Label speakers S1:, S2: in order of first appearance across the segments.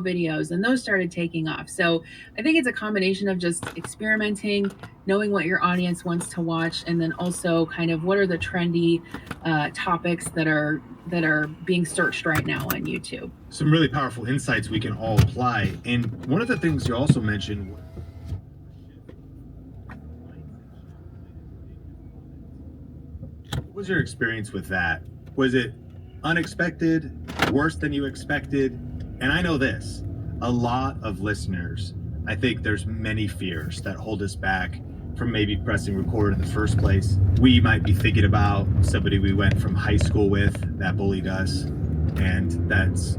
S1: videos, and those started taking off. So I think it's a combination of just experimenting, knowing what your audience wants to watch, and then also kind of what are the trendy topics that are being searched right now on YouTube.
S2: Some really powerful insights we can all apply. And one of the things you also mentioned, what was your experience with that? Was it unexpected, worse than you expected? And I know this, a lot of listeners, I think there's many fears that hold us back from maybe pressing record in the first place. We might be thinking about somebody we went from high school with that bullied us, and that's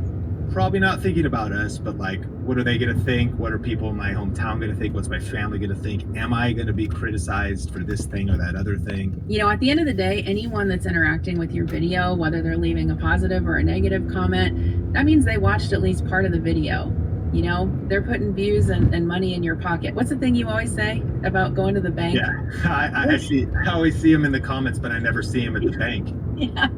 S2: probably not thinking about us, but like, what are they going to think? What are people in my hometown going to think? What's my family going to think? Am I going to be criticized for this thing or that other thing?
S1: You know, at the end of the day, anyone that's interacting with your video, whether they're leaving a positive or a negative comment, that means they watched at least part of the video. You know, they're putting views and money in your pocket. What's the thing you always say about going to the bank?
S2: Yeah, I always see them in the comments, but I never see them at the bank.
S1: Yeah.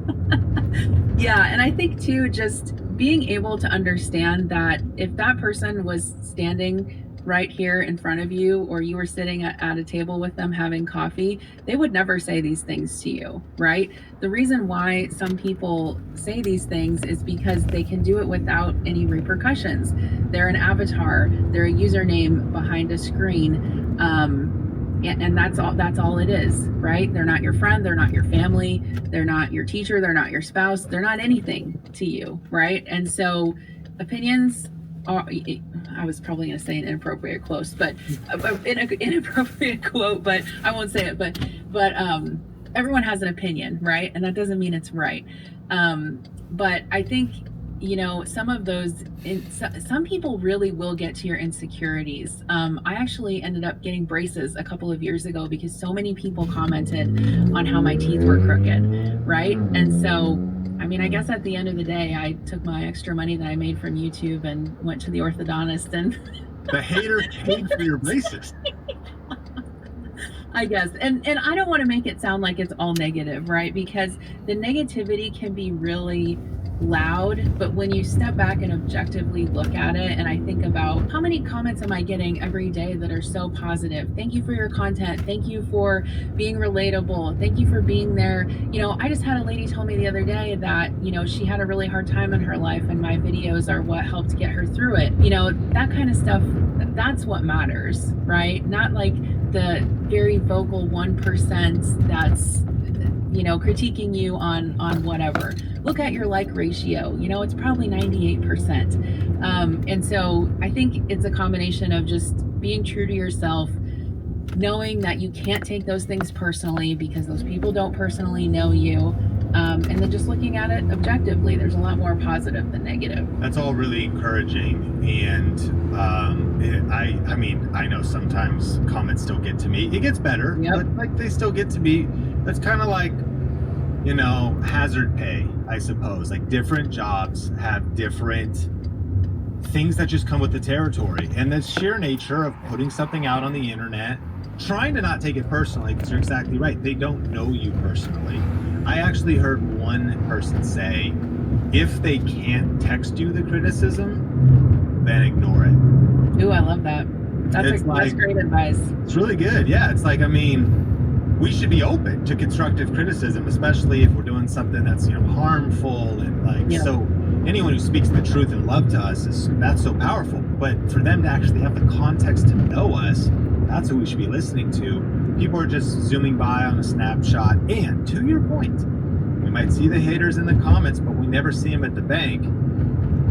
S1: Yeah, and I think too, just being able to understand that if that person was standing right here in front of you, or you were sitting at a table with them having coffee, they would never say these things to you, right? The reason why some people say these things is because they can do it without any repercussions. They're an avatar, they're a username behind a screen, and that's all it is, right? They're not your friend, they're not your family, they're not your teacher, they're not your spouse, they're not anything to you, right? And so opinions are, I was probably going to say an inappropriate quote, but inappropriate quote, but I won't say it, but everyone has an opinion, right? And that doesn't mean it's right. But I think, you know, some of those, some people really will get to your insecurities. I actually ended up getting braces a couple of years ago because so many people commented on how my teeth were crooked, right? And so, I mean, I guess at the end of the day, I took my extra money that I made from YouTube and went to the orthodontist, and
S2: the haters paid for your braces.
S1: I guess. And I don't want to make it sound like it's all negative, right? Because the negativity can be really loud, but when you step back and objectively look at it, and I think about how many comments am I getting every day that are so positive? Thank you for your content. Thank you for being relatable. Thank you for being there. You know, I just had a lady tell me the other day that, you know, she had a really hard time in her life and my videos are what helped get her through it. You know, that kind of stuff, that's what matters, right? Not like the very vocal 1% that's, you know, critiquing you on whatever. Look at your like ratio, you know, it's probably 98%. And so I think it's a combination of just being true to yourself, knowing that you can't take those things personally because those people don't personally know you, and then just looking at it objectively. There's a lot more positive than negative.
S2: That's all really encouraging. And I mean, I know sometimes comments still get to me. It gets better,
S1: Yep.
S2: but like they still get to me. That's kind of like, you know, hazard pay, I suppose. Like different jobs have different things that just come with the territory, and the sheer nature of putting something out on the internet, trying to not take it personally, because you're exactly right, they don't know you personally. I actually heard one person say, if they can't text you the criticism, then ignore it.
S1: Ooh, I love that. That's great advice.
S2: It's really good. Yeah, it's like, I mean, we should be open to constructive criticism, especially if we're doing something that's, you know, harmful, and like, yeah. So anyone who speaks the truth in love to us that's so powerful. But for them to actually have the context to know us, that's who we should be listening to. People are just zooming by on a snapshot. And to your point, we might see the haters in the comments, but we never see them at the bank.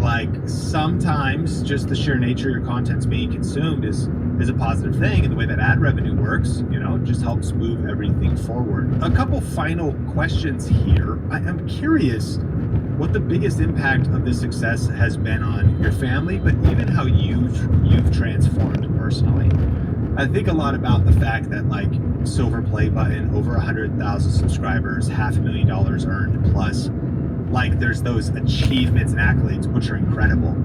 S2: Like sometimes just the sheer nature of your content's being consumed is a positive thing, and the way that ad revenue works, you know, just helps move everything forward. A couple final questions here. I am curious what the biggest impact of this success has been on your family, but even how you've transformed personally. I think a lot about the fact that like Silver Play Button, over 100,000 subscribers, $500,000 earned plus. Like there's those achievements and accolades which are incredible.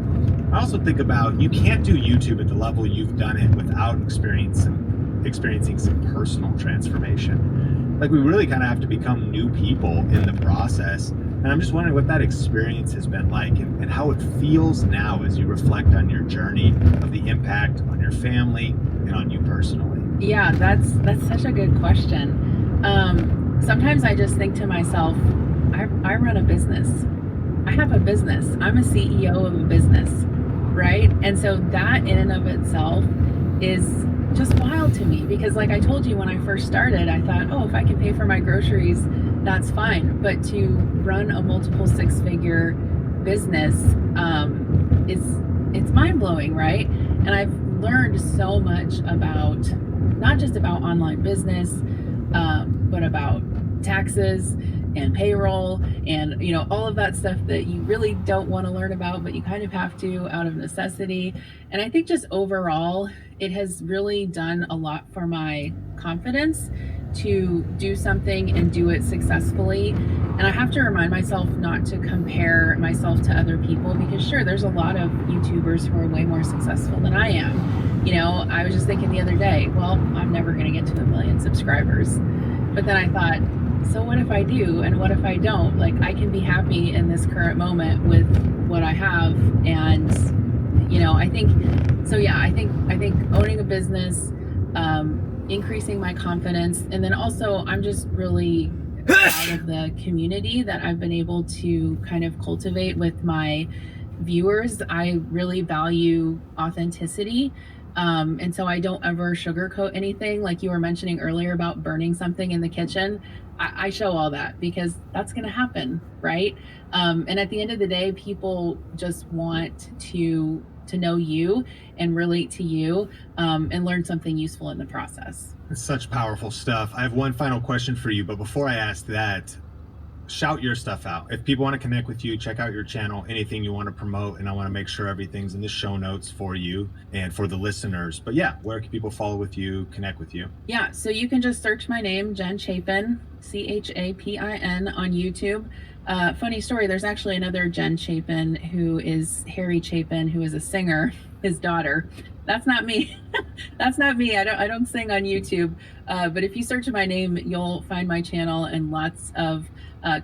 S2: I also think about, you can't do YouTube at the level you've done it without experiencing some personal transformation. Like we really kind of have to become new people in the process. And I'm just wondering what that experience has been like, and how it feels now as you reflect on your journey of the impact on your family and on you personally.
S1: Yeah, that's such a good question. Sometimes I just think to myself, I run a business. I have a business. I'm a CEO of a business, right? And so that in and of itself is just wild to me, because like I told you, when I first started, I thought, oh, if I can pay for my groceries, that's fine. But to run a multiple six-figure business, it's mind-blowing, right? And I've learned so much about, not just about online business, but about taxes and payroll and all of that stuff that you really don't want to learn about, but you kind of have to out of necessity. And I think just overall it has really done a lot for my confidence to do something and do it successfully. And I have to remind myself not to compare myself to other people, because sure, there's a lot of YouTubers who are way more successful than I am. I was just thinking the other day, well, I'm never going to get to 1 million subscribers. But then I thought, so what if I do, and what if I don't? Like, I can be happy in this current moment with what I have. And I think so. Yeah, I think owning a business, increasing my confidence, and then also I'm just really proud of the community that I've been able to kind of cultivate with my viewers. I really value authenticity. And so I don't ever sugarcoat anything. Like you were mentioning earlier about burning something in the kitchen, I show all that because that's going to happen, right? And at the end of the day, people just want to know you and relate to you, and learn something useful in the process.
S2: It's such powerful stuff. I have one final question for you, but before I ask that, shout your stuff out. If people want to connect with you, check out your channel, anything you want to promote, and I want to make sure everything's in the show notes for you and for the listeners. But yeah, where can people follow with you, connect with you?
S1: Yeah, so you can just search my name, Jen Chapin, Chapin, on YouTube. Funny story, there's actually another Jen Chapin who is Harry Chapin, who is a singer, his daughter. That's not me. That's not me. I don't sing on YouTube. But if you search my name, you'll find my channel and lots of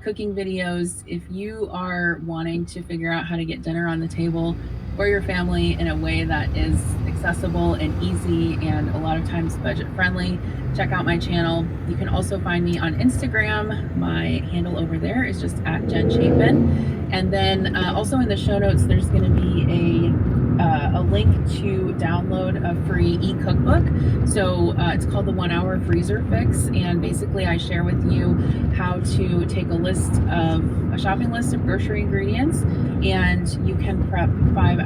S1: cooking videos. If you are wanting to figure out how to get dinner on the table for your family in a way that is accessible and easy and a lot of times budget friendly, check out my channel. You can also find me on Instagram. My handle over there is just @JenChapin. And then also in the show notes, there's going to be a link to download a free e-cookbook. So it's called the 1 Hour Freezer Fix. And basically I share with you how to take a shopping list of grocery ingredients, and you can prep 5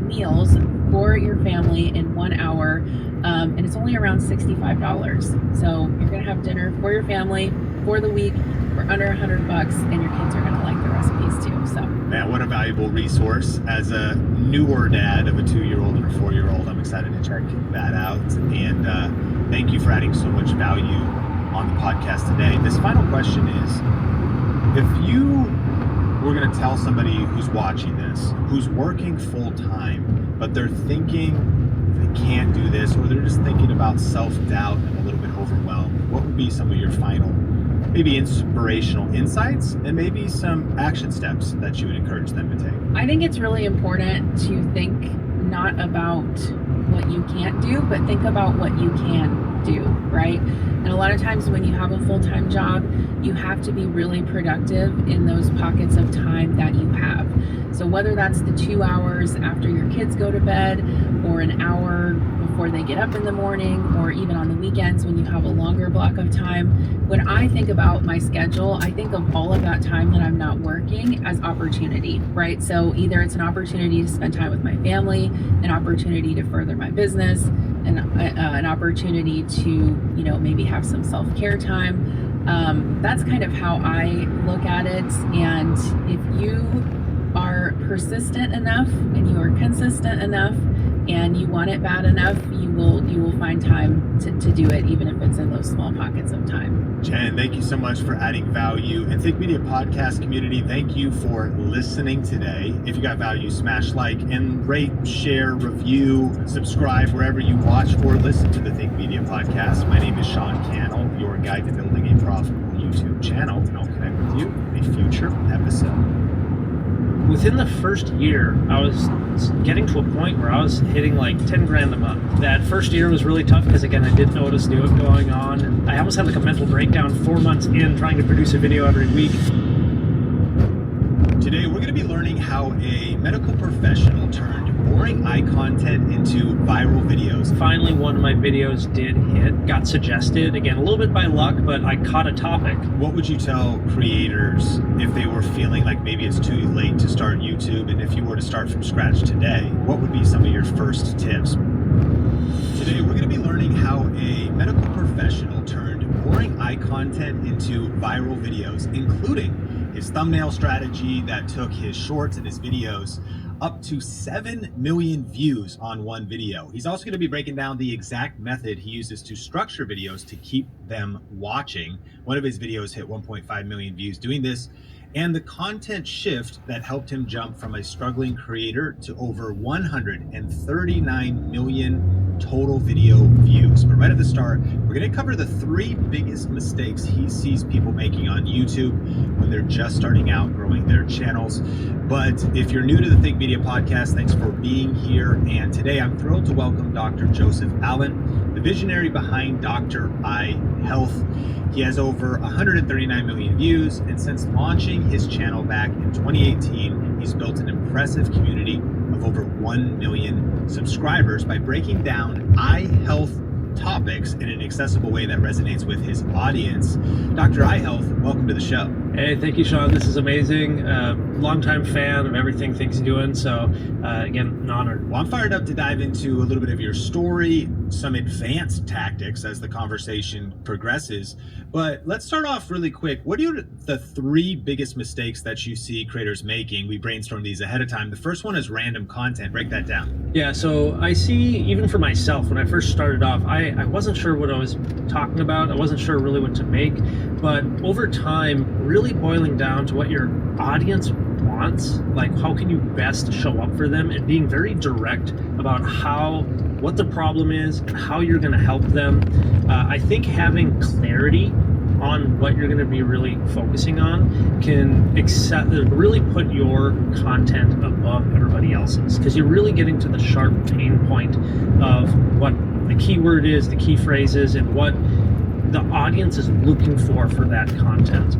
S1: meals for your family in 1 hour. And it's only around $65. So you're going to have dinner for your family for the week for under $100, and your kids are going to like the recipes too. So
S2: man, what a valuable resource. As a newer dad of a 2-year-old and a 4-year-old, I'm excited to check that out. And thank you for adding so much value on the podcast today. This final question is, if you were going to tell somebody who's watching this, who's working full time, but they're thinking they can't do this, or they're just thinking about self-doubt and a little bit overwhelmed, what would be some of your final, maybe inspirational insights and maybe some action steps that you would encourage them to take?
S1: I think it's really important to think not about what you can't do, but think about what you can do, right? And a lot of times when you have a full-time job, you have to be really productive in those pockets of time that you have. So whether that's the 2 hours after your kids go to bed, or an hour before they get up in the morning, or even on the weekends when you have a longer block of time, when I think about my schedule, I think of all of that time that I'm not working as opportunity, right? So either it's an opportunity to spend time with my family, an opportunity to further my business, and an opportunity to, maybe have some self-care time. That's kind of how I look at it. And if you are persistent enough and you are consistent enough and you want it bad enough, you will find time to do it, even if it's in those small pockets of time.
S2: Jen, thank you so much for adding value. And Think Media podcast community, thank you for listening today. If you got value, smash like and rate, share, review, subscribe wherever you watch or listen to the Think Media podcast. My name is Sean Cannell, your guide to building a profitable YouTube channel, and I'll connect with you in a future episode.
S3: Within the first year, I was getting to a point where I was hitting like 10 grand a month. That first year was really tough because, again, I didn't know what was going on. And I almost had like a mental breakdown 4 months in trying to produce a video every week.
S2: Today, we're going to be learning how a medical professional turned boring eye content into viral videos.
S3: Finally, one of my videos did hit, got suggested, again, a little bit by luck, but I caught a topic.
S2: What would you tell creators if they were feeling like maybe it's too late to start YouTube? And if you were to start from scratch today, what would be some of your first tips? Today, we're going to be learning how a medical professional turned boring eye content into viral videos, including his thumbnail strategy that took his shorts and his videos up to 7 million views on one video. He's also going to be breaking down the exact method he uses to structure videos to keep them watching. One of his videos hit 1.5 million views doing this, and the content shift that helped him jump from a struggling creator to over 139 million total video views. But right at the start, we're going to cover the 3 biggest mistakes he sees people making on YouTube when they're just starting out growing their channels. But if you're new to the Think Media podcast, thanks for being here. And today I'm thrilled to welcome Dr. Joseph Allen, the visionary behind Dr. Eye Health. He has over 139 million views, and since launching his channel back in 2018, he's built an impressive community of over 1 million subscribers by breaking down eye health topics in an accessible way that resonates with his audience. Dr. Eye Health, welcome to the show.
S3: Hey, thank you, Sean. This is amazing. Longtime fan of everything Think's doing. So, again, an honor.
S2: Well, I'm fired up to dive into a little bit of your story, some advanced tactics as the conversation progresses. But let's start off really quick. What are the 3 biggest mistakes that you see creators making? We brainstormed these ahead of time. The first one is random content. Break that down.
S3: Yeah, so I see, even for myself, when I first started off, I wasn't sure what I was talking about. I wasn't sure really what to make. But over time, really boiling down to what your audience wants, like how can you best show up for them, and being very direct about what the problem is and how you're going to help them. I think having clarity on what you're going to be really focusing on can really put your content above everybody else's, because you're really getting to the sharp pain point of what the keyword is, the key phrases, and what the audience is looking for that content.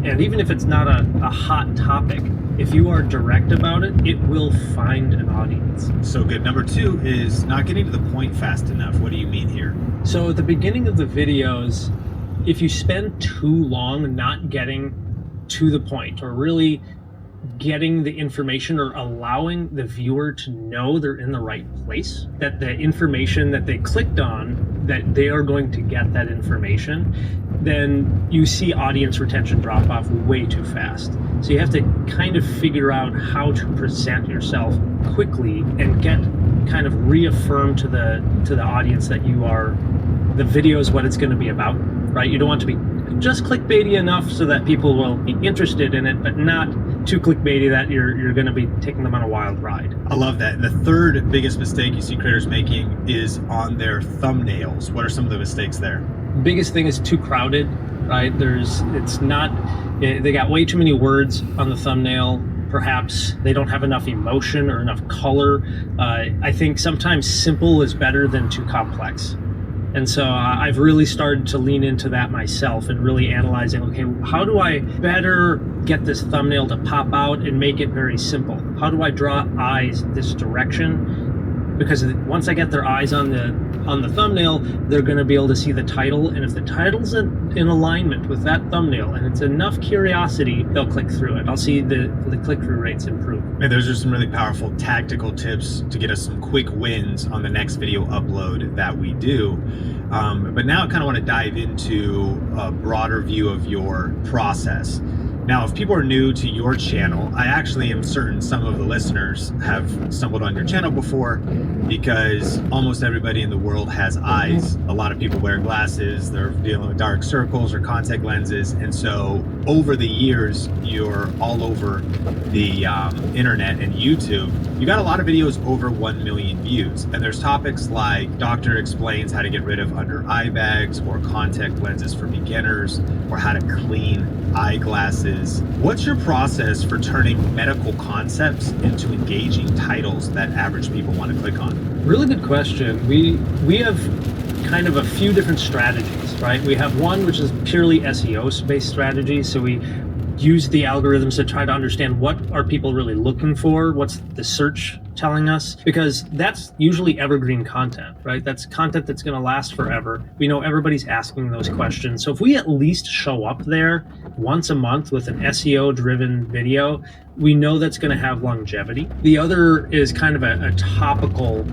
S3: And even if it's not a hot topic, if you are direct about it, it will find an audience.
S2: So good. Number 2 is not getting to the point fast enough. What do you mean here?
S3: So at the beginning of the videos, if you spend too long not getting to the point, or really getting the information, or allowing the viewer to know they're in the right place, that the information that they clicked on, that they are going to get that information, then you see audience retention drop off way too fast. So you have to kind of figure out how to present yourself quickly and get kind of reaffirmed to the audience that the video is what it's going to be about, right? You don't want to be just clickbaity enough so that people will be interested in it, but not too clickbaity that you're going to be taking them on a wild ride.
S2: I love that. And the 3rd biggest mistake you see creators making is on their thumbnails. What are some of the mistakes there?
S3: Biggest thing is too crowded, right? They got way too many words on the thumbnail. Perhaps they don't have enough emotion or enough color. I think sometimes simple is better than too complex. And so I've really started to lean into that myself and really analyzing, okay, how do I better get this thumbnail to pop out and make it very simple? How do I draw eyes this direction? Because once I get their eyes on the thumbnail, they're going to be able to see the title. And if the title's in alignment with that thumbnail and it's enough curiosity, they'll click through it. I'll see the click-through rates improve.
S2: And those are some really powerful tactical tips to get us some quick wins on the next video upload that we do. But now I kind of want to dive into a broader view of your process. Now, if people are new to your channel, I actually am certain some of the listeners have stumbled on your channel before, because almost everybody in the world has eyes. A lot of people wear glasses, they're dealing with dark circles or contact lenses. And so over the years, you're all over the internet and YouTube. you got a lot of videos over 1 million views, and there's topics like doctor explains how to get rid of under eye bags, or contact lenses for beginners, or how to clean eyeglasses. What's your process for turning medical concepts into engaging titles that average people want to click on?
S3: Really good question. We have kind of a few different strategies, right? We have one which is purely SEO based strategy. So we use the algorithms to try to understand what are people really looking for, what's the search telling us, because that's usually evergreen content, right? That's content that's going to last forever. We know everybody's asking those questions. So if we at least show up there once a month with an SEO driven video, we know that's going to have longevity. The other is kind of a topical,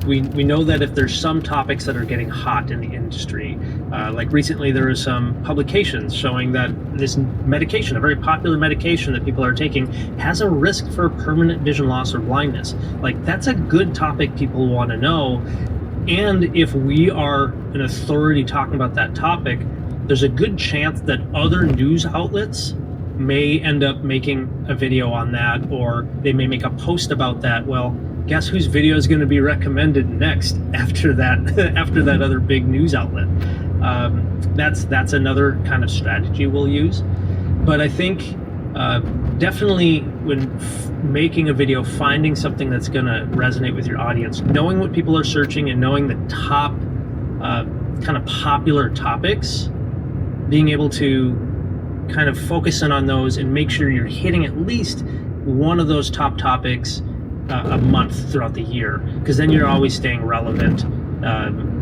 S3: we know that if there's some topics that are getting hot in the industry, like recently there was some publications showing that this medication, a very popular medication that people are taking, has a risk for permanent vision loss or blindness. Like, that's a good topic people want to know. And if we are an authority talking about that topic, there's a good chance that other news outlets may end up making a video on that, or they may make a post about that. Well, guess whose video is going to be recommended next after that after that other big news outlet? That's another kind of strategy we'll use. But I think definitely when making a video, finding something that's going to resonate with your audience, knowing what people are searching and knowing the top kind of popular topics, being able to kind of focus in on those and make sure you're hitting at least one of those top topics a month throughout the year, because then you're always staying relevant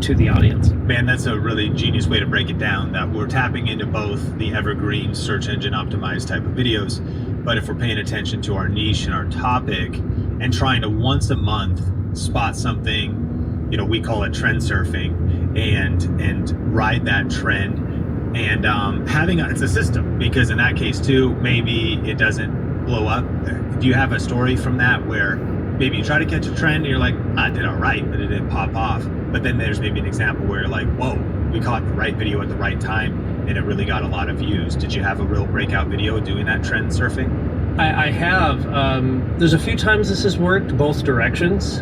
S3: to the audience.
S2: Man, that's a really genius way to break it down, that we're tapping into both the evergreen search engine optimized type of videos, but if we're paying attention to our niche and our topic and trying to once a month spot something, you know, we call it trend surfing, and ride that trend, and it's a system, because in that case too, maybe it doesn't blow up. Do you have a story from that where maybe you try to catch a trend and you're like, I did all right, but it didn't pop off? But then there's maybe an example where you're like, whoa, we caught the right video at the right time and it really got a lot of views. Did you have a real breakout video doing that trend surfing?
S3: I have. There's a few times this has worked both directions.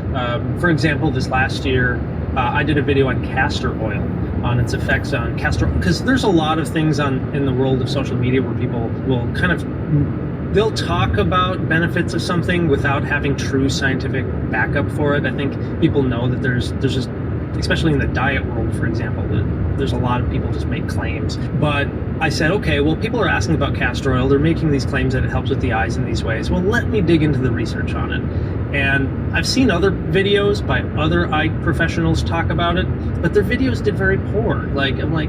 S3: For example, this last year, I did a video on castor oil, on its effects on castor oil, because there's a lot of things in the world of social media where people will they'll talk about benefits of something without having true scientific backup for it. I think people know that there's just, especially in the diet world, for example, there's a lot of people just make claims. But I said, okay, well, people are asking about castor oil. They're making these claims that it helps with the eyes in these ways. Well, let me dig into the research on it. And I've seen other videos by other eye professionals talk about it, but their videos did very poor. I'm like,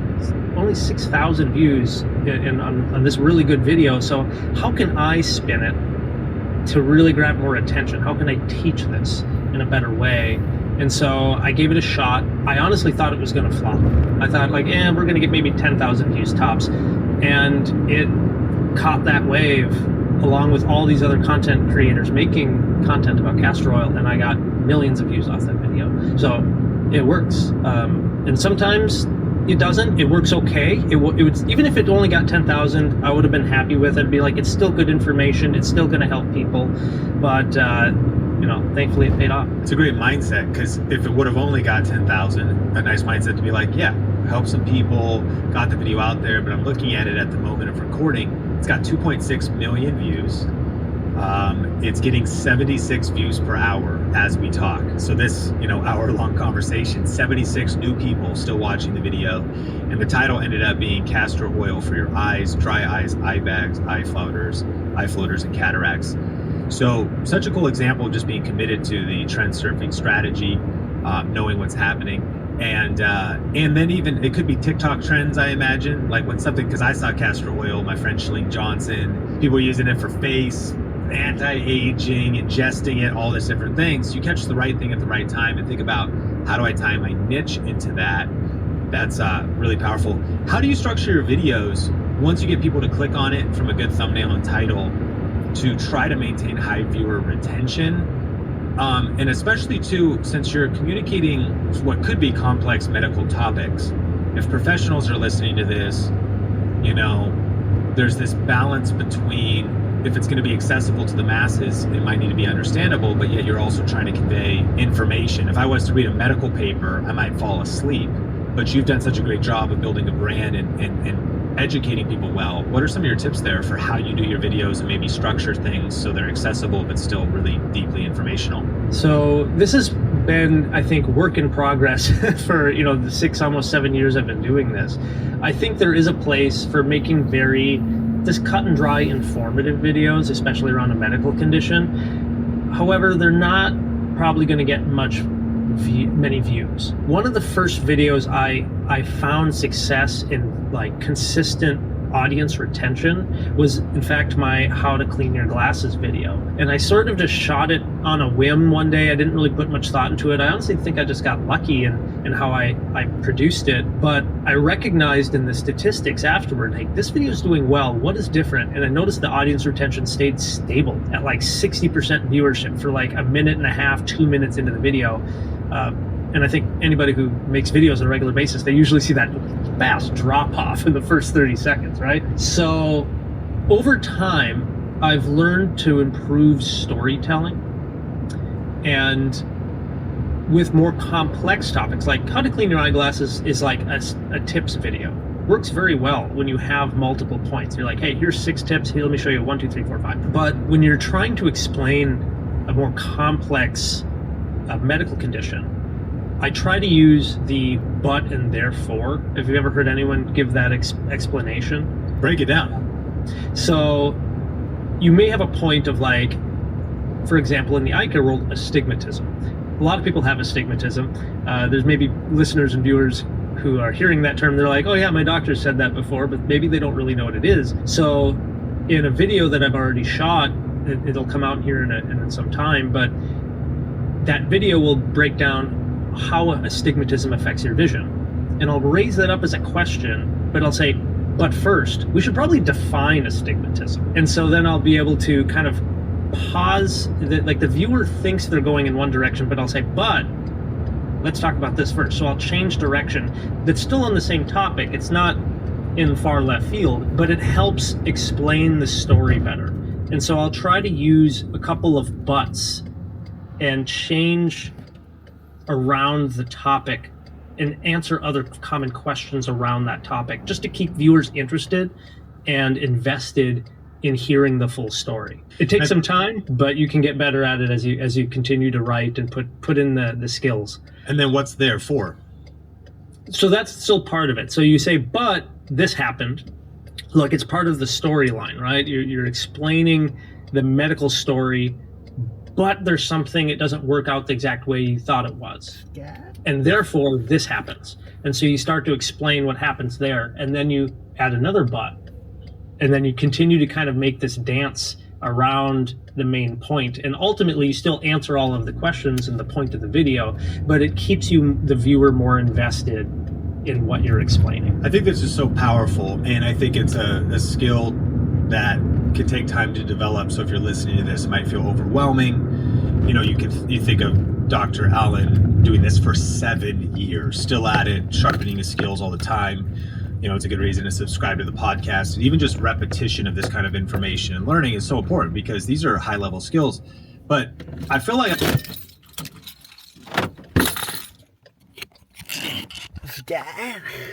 S3: only 6,000 views on this really good video. So how can I spin it to really grab more attention? How can I teach this in a better way? And so I gave it a shot. I honestly thought it was going to flop. I thought we're going to get maybe 10,000 views tops. And it caught that wave along with all these other content creators making content about castor oil, and I got millions of views off that video. So it works. And sometimes it doesn't. It works okay. It would, even if it only got 10,000, I would have been happy with it. It'd be like, it's still good information. It's still going to help people. But thankfully it paid off.
S2: It's a great mindset, because if it would have only got 10,000, a nice mindset to be like, yeah, help some people, got the video out there. But I'm looking at it at the moment of recording. It's got 2.6 million views. It's getting 76 views per hour as we talk. So this, hour-long conversation, 76 new people still watching the video. And the title ended up being Castor Oil for Your Eyes, Dry Eyes, Eye Bags, Eye Floaters, and Cataracts. So such a cool example of just being committed to the trend surfing strategy, knowing what's happening. And then even it could be TikTok trends, I imagine, like when something, because I saw castor oil, my friend Shalene Johnson, people using it for face, anti-aging, ingesting it, all this different things. You catch the right thing at the right time and think about, how do I tie my niche into that? That's really powerful. How do you structure your videos once you get people to click on it from a good thumbnail and title to try to maintain high viewer retention? And especially too, since you're communicating what could be complex medical topics, if professionals are listening to this, there's this balance between, if it's going to be accessible to the masses, it might need to be understandable, but yet you're also trying to convey information. If I was to read a medical paper, I might fall asleep, but you've done such a great job of building a brand and educating people well. What are some of your tips there for how you do your videos and maybe structure things so they're accessible but still really deeply informational?
S3: So this has been, I think, work in progress for the 6, almost 7 years I've been doing this. I think there is a place for making very just cut and dry informative videos, especially around a medical condition. However, they're not probably going to get many views. One of the first videos I found success in, like, consistent audience retention was, in fact, my how to clean your glasses video. And I sort of just shot it on a whim one day. I didn't really put much thought into it. I honestly think I just got lucky in how I produced it. But I recognized in the statistics afterward, hey, this video is doing well. What is different? And I noticed the audience retention stayed stable at like 60% viewership for like a minute and a half, 2 minutes into the video. And I think anybody who makes videos on a regular basis, they usually see that fast drop off in the first 30 seconds, right? So over time, I've learned to improve storytelling, and with more complex topics, like how to clean your eyeglasses is like a tips video. Works very well when you have multiple points. You're like, hey, here's 6 tips. Here, let me show you 1, 2, 3, 4, 5. But when you're trying to explain a more complex medical condition, I try to use the but and therefore. Have you ever heard anyone give that explanation?
S2: Break it down.
S3: So you may have a point of, like, for example, in the eye care world, astigmatism. A lot of people have astigmatism. There's maybe listeners and viewers who are hearing that term. They're like, oh yeah, my doctor said that before, but maybe they don't really know what it is. So in a video that I've already shot, it'll come out here in some time, but that video will break down how astigmatism affects your vision. And I'll raise that up as a question, but I'll say, but first, we should probably define astigmatism. And so then I'll be able to kind of pause, like the viewer thinks they're going in one direction, but I'll say, but let's talk about this first. So I'll change direction. That's still on the same topic. It's not in far left field, but it helps explain the story better. And so I'll try to use a couple of buts and change around the topic and answer other common questions around that topic, just to keep viewers interested and invested in hearing the full story. It takes some time, but you can get better at it as you continue to write and put in the skills.
S2: And then what's there for?
S3: So that's still part of it. So you say, but this happened. Look, it's part of the storyline, right? You're explaining the medical story, but there's something, it doesn't work out the exact way you thought it was.
S4: Yeah.
S3: And therefore, this happens. And so you start to explain what happens there, and then you add another but. And then you continue to kind of make this dance around the main point. And ultimately, you still answer all of the questions in the point of the video, but it keeps the viewer more invested in what you're explaining.
S2: I think this is so powerful, and I think it's a skill that can take time to develop. So if you're listening to this, it might feel overwhelming. You think of Dr. Allen doing this for 7 years, still at it, sharpening his skills all the time. It's a good reason to subscribe to the podcast. And even just repetition of this kind of information and learning is so important, because these are high level skills. But I feel like
S4: Yeah.